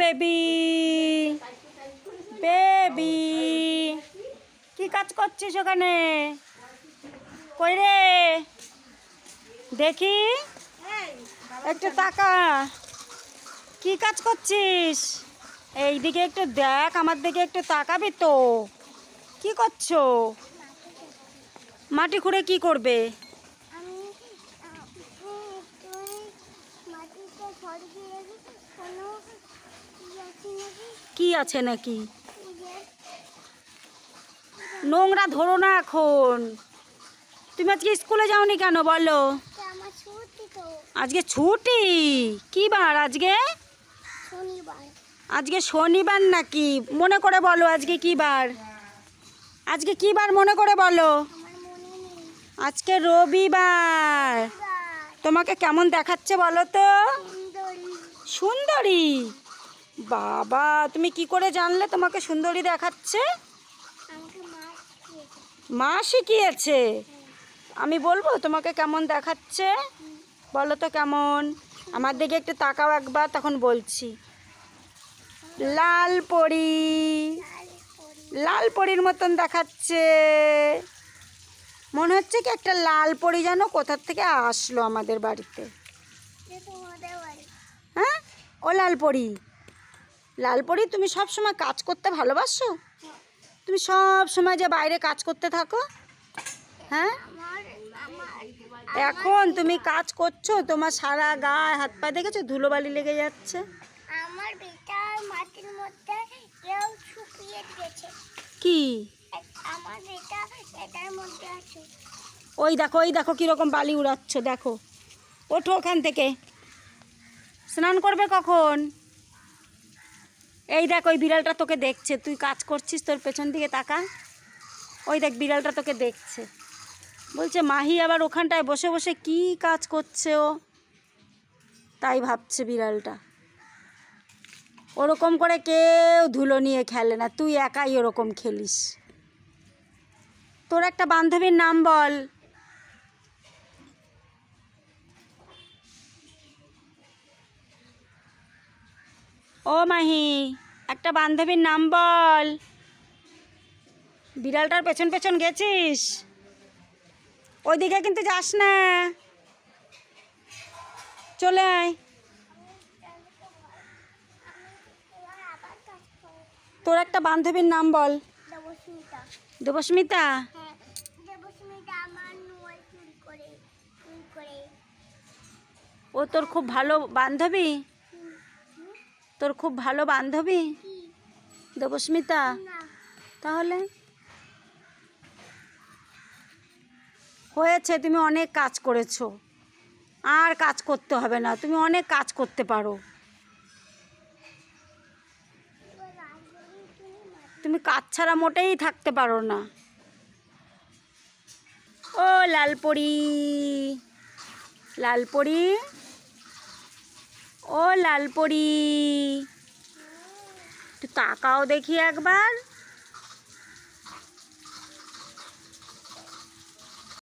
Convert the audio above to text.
Baby baby কি কাজ করছিস ওখানে? কই রে দেখি, একটু তাকা। কি কাজ করছিস? এইদিকে একটু দেখ, আমার দিকে একটু তাকাবি তো। কি করছো? মাটি খুঁড়ে কি করবে? কি আছে নাকি? নোংরা ধরো না এখন। তুমি আজকে স্কুলে যাওনি কেন বলো? আজকে ছুটি। কি বার আজকে? আজকে শনিবার নাকি? মনে করে বলো আজকে কি বার? আজকে কি বার মনে করে বলো? আজকে রবিবার। তোমাকে কেমন দেখাচ্ছে বলো তো? সুন্দরী। বাবা, তুমি কি করে জানলে তোমাকে সুন্দরী দেখাচ্ছে? মা শিখিয়েছে। আমি বলবো তোমাকে কেমন দেখাচ্ছে? বলো তো কেমন। আমার দিকে একটু তাকাও একবার, তখন বলছি। লাল পরি, লাল পরীর মতন দেখাচ্ছে। মনে হচ্ছে কি একটা লাল পরি যেন কোথার থেকে আসলো আমাদের বাড়িতে। হ্যাঁ, ও লাল পরি। লাল পরি, তুমি সব সময় কাজ করতে ভালোবাসো? তুমি সব সময় যে বাইরে কাজ করতে থাকো। হ্যাঁ, এখন তুমি কাজ করছো, তোমার সারা গায়ে হাত পা দেখেছো ধুলোবালি লেগে যাচ্ছে। আমার বেটার মাটির মধ্যে কেউ শুকিয়ে গেছে। কি? আমার বেটা এটার মধ্যে আছে। ওই দেখো, ওই দেখো কিরকম বালি উড়াচ্ছ, দেখো। ওঠো ওখান থেকে। স্নান করবে কখন? এই দেখ, ওই বিড়ালটা তোকে দেখছে, তুই কাজ করছিস, তোর পেছন দিকে তাকা। ওই দেখ, বিড়ালটা তোকে দেখছে। বলছে মাহি আবার ওখানটায় বসে বসে কি কাজ করছে ও, তাই ভাবছে বিড়ালটা। ওরকম করে কেউ ধুলো নিয়ে খেলে না, তুই একাই ওরকম খেলিস। তোর একটা বান্ধবীর নাম বল। ও মাহি, একটা বান্ধবীর নাম বল। বিড়ালটার পেছন পেছন গেছিস? ওইদিকে কিন্তু যাস না, চলে আয়। তোর একটা বান্ধবীর নাম বল। দেবস্মিতা। দেবস্মিতা? হ্যাঁ, দেবস্মিতা আমার নোয়াল চুরি করে। ও তোর খুব ভালো বান্ধবী? তোর খুব ভালো বান্ধবী দেবস্মিতা? না, তাহলে হয়েছে, তুমি অনেক কাজ করেছো, আর কাজ করতে হবে না, তুমি অনেক কাজ করতে পারো। তুমি কাজ ছাড়া মোটেই থাকতে পারো না। ও লালপরি, লালপরি, ও লালপরি, একটু তাকাও দেখি একবার।